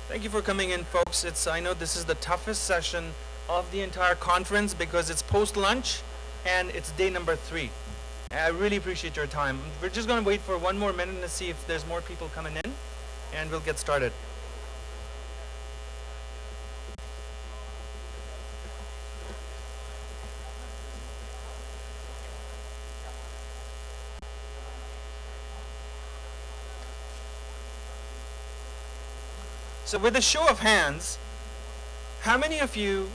Thank you for coming in, folks. I know this is the toughest session of the entire conference because it's post-lunch and it's day number 3. I really appreciate your time. We're just going to wait for one more minute to see if there's more people coming in, and we'll get started. So with a show of hands, how many of you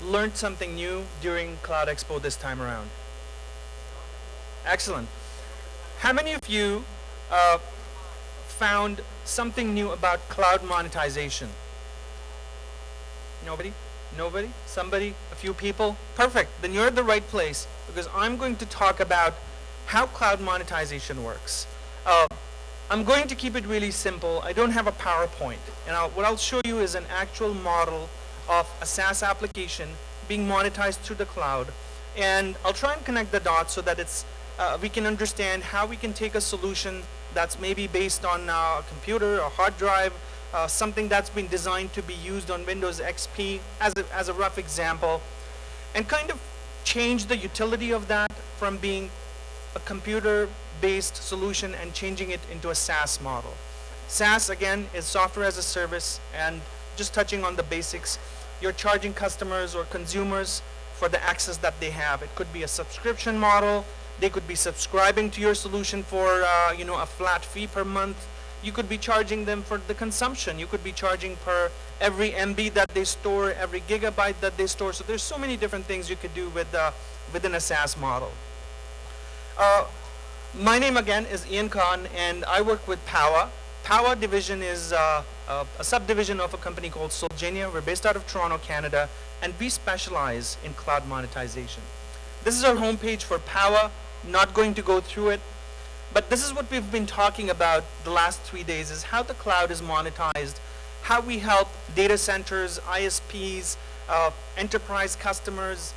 learned something new during Cloud Expo this time around? Excellent. How many of you found something new about cloud monetization? Nobody? Nobody? Somebody? A few people? Perfect. Then you're at the right place because I'm going to talk about how cloud monetization works. I'm going to keep it really simple. I don't have a PowerPoint. And what I'll show you is an actual model of a SaaS application being monetized through the cloud. And I'll try and connect the dots so that we can understand how we can take a solution that's maybe based on a computer, a hard drive, something that's been designed to be used on Windows XP as a rough example, and kind of change the utility of that from being a computer-based solution and changing it into a SaaS model. SaaS, again, is software as a service, and just touching on the basics, you're charging customers or consumers for the access that they have. It could be a subscription model. They could be subscribing to your solution for a flat fee per month. You could be charging them for the consumption. You could be charging per every MB that they store, every gigabyte that they store. So there's so many different things you could do within a SaaS model. My name again is Ian Khan, and I work with Power. Power division is a subdivision of a company called Solgenia. We're based out of Toronto, Canada, and we specialize in cloud monetization. This is our homepage for Power. Not going to go through it, but this is what we've been talking about the last 3 days, is how the cloud is monetized, how we help data centers, ISPs, enterprise customers,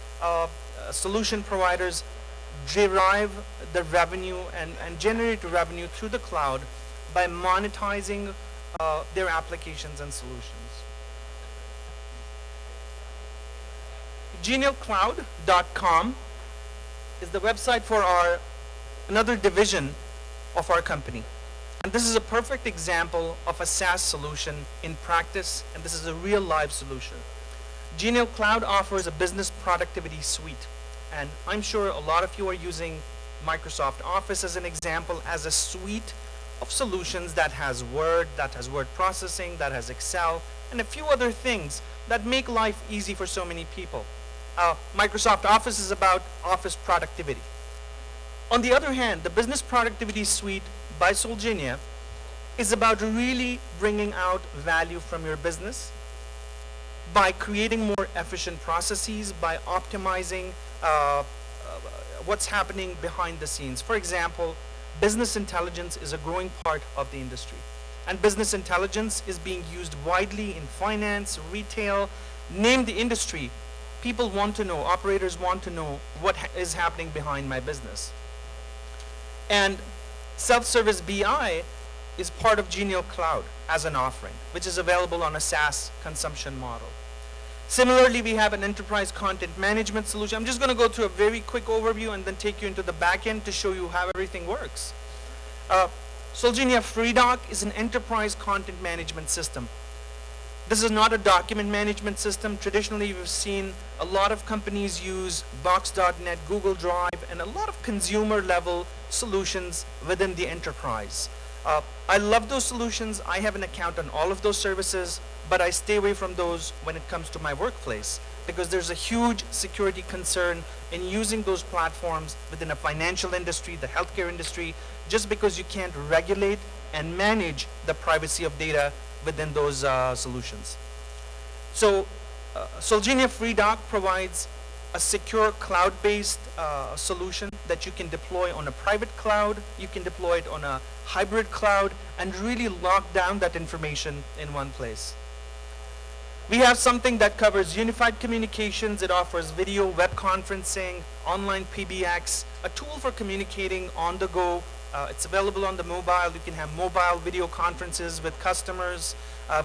solution providers derive the revenue and generate revenue through the cloud by monetizing their applications and solutions. genialcloud.com is the website for another division of our company. And this is a perfect example of a SaaS solution in practice, and this is a real live solution. Genial Cloud offers a business productivity suite. And I'm sure a lot of you are using Microsoft Office as an example, as a suite of solutions that has Word, that has word processing, that has Excel, and a few other things that make life easy for so many people. Microsoft Office is about office productivity. On the other hand, the Business Productivity Suite by Solgenia is about really bringing out value from your business by creating more efficient processes, by optimizing what's happening behind the scenes. For example, business intelligence is a growing part of the industry. And business intelligence is being used widely in finance, retail, name the industry. People want to know, operators want to know what is happening behind my business. And self-service BI is part of Genial Cloud as an offering, which is available on a SaaS consumption model. Similarly, we have an enterprise content management solution. I'm just going to go through a very quick overview and then take you into the back end to show you how everything works. Solgenia FreeDoc is an enterprise content management system. This is not a document management system. Traditionally, we've seen a lot of companies use Box.net, Google Drive, and a lot of consumer level solutions within the enterprise. I love those solutions. I have an account on all of those services, but I stay away from those when it comes to my workplace because there's a huge security concern in using those platforms within a financial industry, the healthcare industry, just because you can't regulate and manage the privacy of data within those solutions. So Solgenia FreeDoc provides a secure cloud-based solution that you can deploy on a private cloud, you can deploy it on a hybrid cloud, and really lock down that information in one place. We have something that covers unified communications. It offers video, web conferencing, online PBX, a tool for communicating on the go It's available on the mobile. You can have mobile video conferences with customers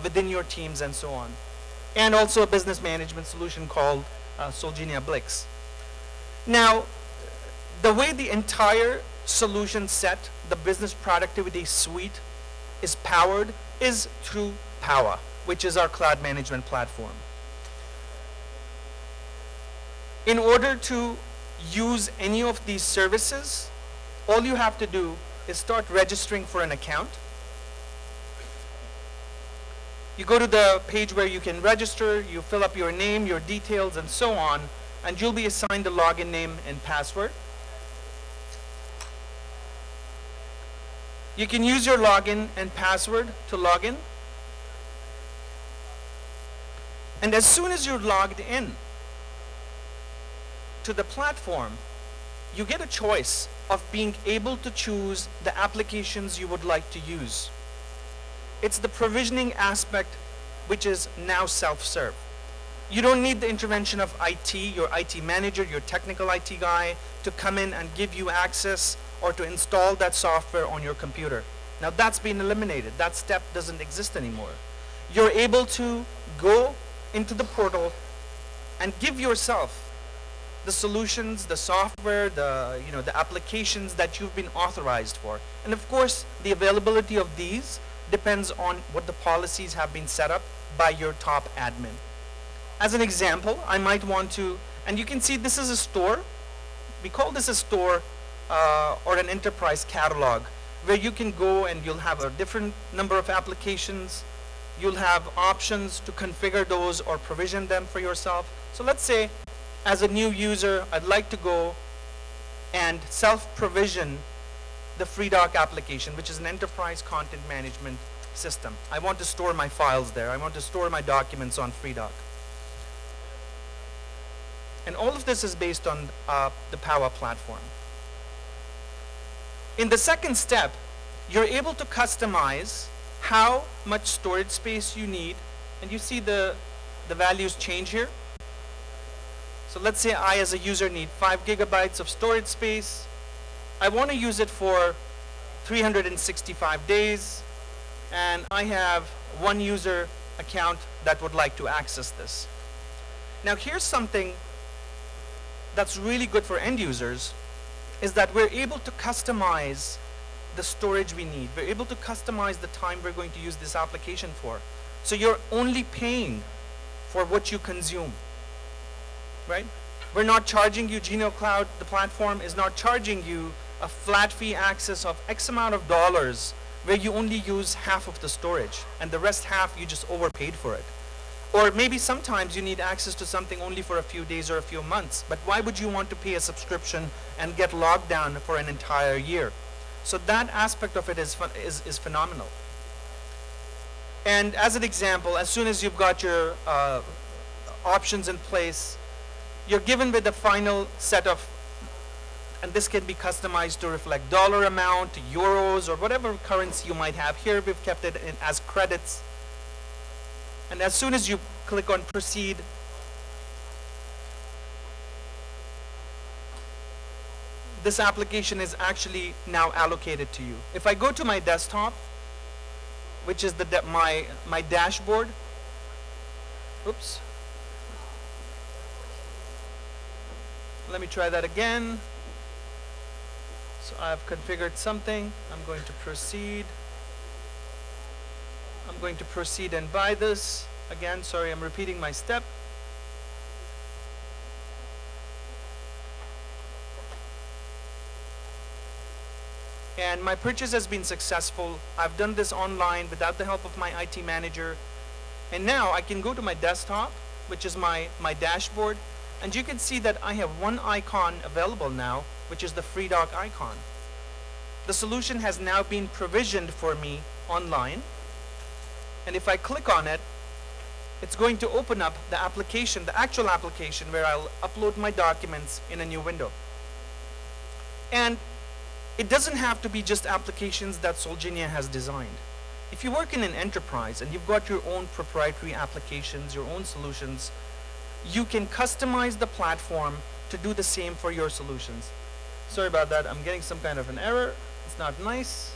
within your teams and so on. And also a business management solution called Solgenia Blix. Now, the way the entire solution set, the business productivity suite, is powered is through Power, which is our cloud management platform. In order to use any of these services, all you have to do is start registering for an account. You go to the page where you can register, you fill up your name, your details, and so on, and you'll be assigned a login name and password. You can use your login and password to log in. And as soon as you're logged in to the platform, you get a choice of being able to choose the applications you would like to use. It's the provisioning aspect which is now self-serve. You don't need the intervention of IT, your IT manager, your technical IT guy, to come in and give you access or to install that software on your computer. Now that's been eliminated. That step doesn't exist anymore. You're able to go into the portal and give yourself the solutions, the software, the applications that you've been authorized for. And of course, the availability of these depends on what the policies have been set up by your top admin. As an example, I might want to, and you can see this is a store. We call this a store or an enterprise catalog, where you can go and you'll have a different number of applications. You'll have options to configure those or provision them for yourself. So let's say, as a new user, I'd like to go and self-provision the FreeDoc application, which is an enterprise content management system. I want to store my files there. I want to store my documents on FreeDoc. And all of this is based on the Power platform. In the second step, you're able to customize how much storage space you need, and you see the values change here. So let's say I, as a user, need 5 gigabytes of storage space. I want to use it for 365 days, and I have one user account that would like to access this. Now here's something that's really good for end users, is that we're able to customize the storage we need. We're able to customize the time we're going to use this application for. So you're only paying for what you consume, right? We're not charging you, GenoCloud, the platform is not charging you a flat fee access of X amount of dollars where you only use half of the storage and the rest half you just overpaid for it. Or maybe sometimes you need access to something only for a few days or a few months, but why would you want to pay a subscription and get logged down for an entire year? So that aspect of it is phenomenal. And as an example, as soon as you've got your options in place, you're given with the final set of, and this can be customized to reflect dollar amount, euros, or whatever currency you might have. Here we've kept it in as credits. And as soon as you click on proceed, this application is actually now allocated to you. If I go to my desktop, which is my dashboard, oops. Let me try that again. So I've configured something. I'm going to proceed. I'm going to proceed and buy this. Again, sorry, I'm repeating my step. And my purchase has been successful. I've done this online without the help of my IT manager. And now I can go to my desktop, which is my dashboard, and you can see that I have one icon available now, which is the FreeDoc icon. The solution has now been provisioned for me online. And if I click on it, it's going to open up the application, the actual application, where I'll upload my documents in a new window. And it doesn't have to be just applications that Solgenia has designed. If you work in an enterprise and you've got your own proprietary applications, your own solutions, you can customize the platform to do the same for your solutions. Sorry about that, I'm getting some kind of an error. It's not nice.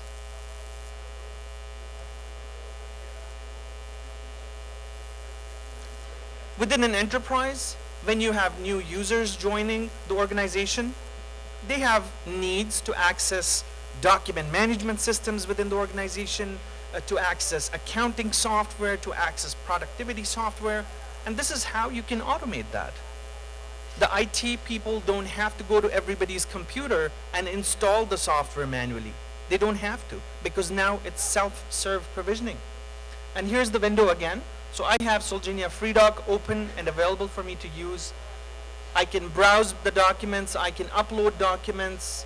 Within an enterprise, when you have new users joining the organization, they have needs to access document management systems within the organization, to access accounting software, to access productivity software, and this is how you can automate that. The IT people don't have to go to everybody's computer and install the software manually. They don't have to, because now it's self-serve provisioning. And here's the window again. So I have Solgenia FreeDoc open and available for me to use. I can browse the documents, I can upload documents,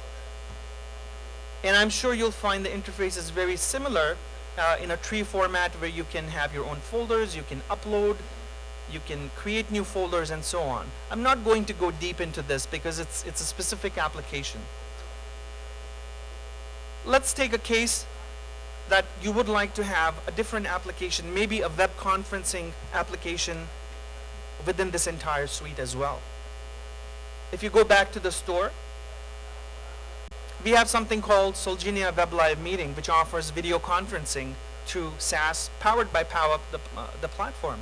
and I'm sure you'll find the interface is very similar in a tree format where you can have your own folders, you can upload, you can create new folders, and so on. I'm not going to go deep into this because it's a specific application. Let's take a case that you would like to have a different application, maybe a web conferencing application within this entire suite as well. If you go back to the store, we have something called Solgenia Web Live Meeting, which offers video conferencing through SaaS powered by PowerUp, the platform.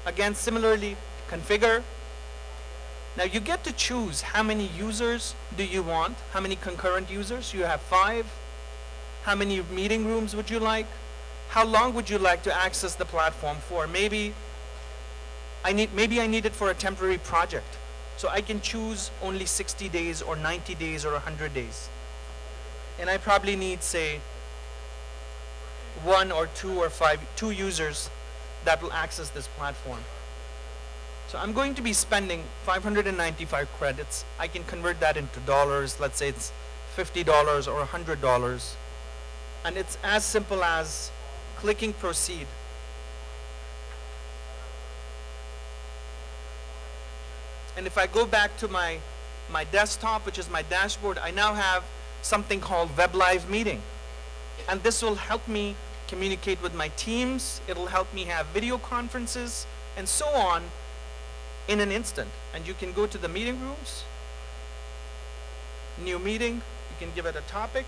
Again, similarly, configure. Now you get to choose how many users do you want, how many concurrent users. You have 5. How many meeting rooms would you like? How long would you like to access the platform for? Maybe I need it for a temporary project. So I can choose only 60 days or 90 days or 100 days. And I probably need, say, 1 or 2 or 2 users that will access this platform. So I'm going to be spending 595 credits. I can convert that into dollars. Let's say it's $50 or $100. And it's as simple as clicking proceed. And if I go back to my desktop, which is my dashboard, I now have something called Web Live Meeting. And this will help me communicate with my teams. It'll help me have video conferences and so on in an instant. And you can go to the meeting rooms, new meeting, you can give it a topic.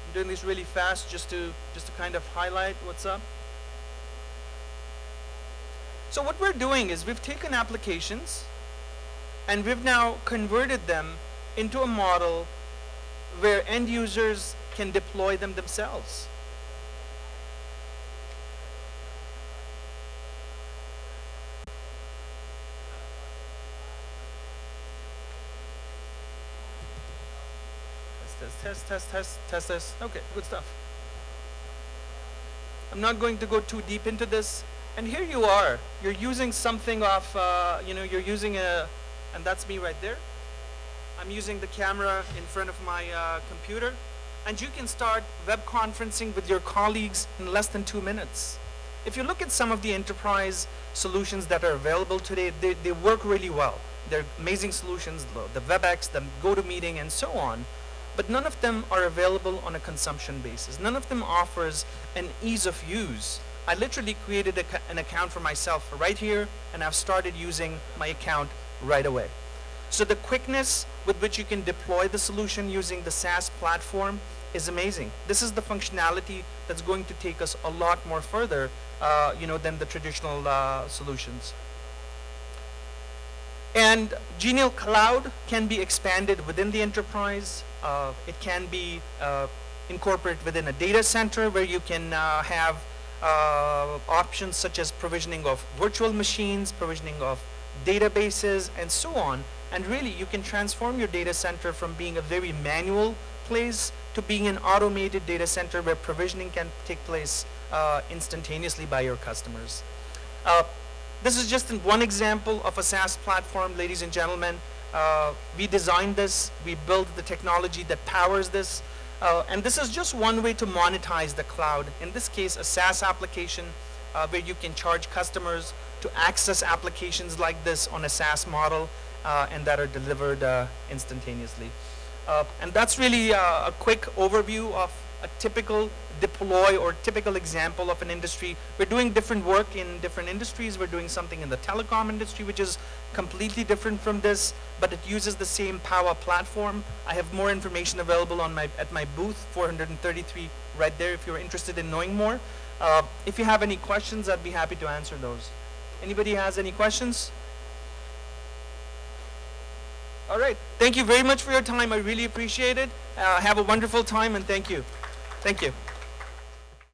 I'm doing this really fast just to kind of highlight what's up. So what we're doing is we've taken applications and we've now converted them into a model where end users can deploy them themselves. Test. Okay, good stuff. I'm not going to go too deep into this. And here you are. You're using something of, you're using and that's me right there. I'm using the camera in front of my computer. And you can start web conferencing with your colleagues in less than 2 minutes. If you look at some of the enterprise solutions that are available today, they work really well. They're amazing solutions, the WebEx, the GoToMeeting, and so on. But none of them are available on a consumption basis. None of them offers an ease of use. I literally created an account for myself right here, and I've started using my account right away. So the quickness with which you can deploy the solution using the SaaS platform is amazing. This is the functionality that's going to take us a lot more further, than the traditional solutions. And Genial Cloud can be expanded within the enterprise. It can be incorporated within a data center where you can have options such as provisioning of virtual machines, provisioning of databases, and so on. And really, you can transform your data center from being a very manual place to being an automated data center where provisioning can take place instantaneously by your customers. This is just one example of a SaaS platform, ladies and gentlemen. We designed this, we built the technology that powers this, and this is just one way to monetize the cloud. In this case, a SaaS application where you can charge customers to access applications like this on a SaaS model and that are delivered instantaneously. And that's really a quick overview of a typical deploy or typical example of an industry. We're doing different work in different industries. We're doing something in the telecom industry, which is completely different from this, but it uses the same Power platform. I have more information available on at my booth, 433, right there, if you're interested in knowing more. If you have any questions, I'd be happy to answer those. Anybody has any questions? All right. Thank you very much for your time. I really appreciate it. Have a wonderful time, and thank you. Thank you.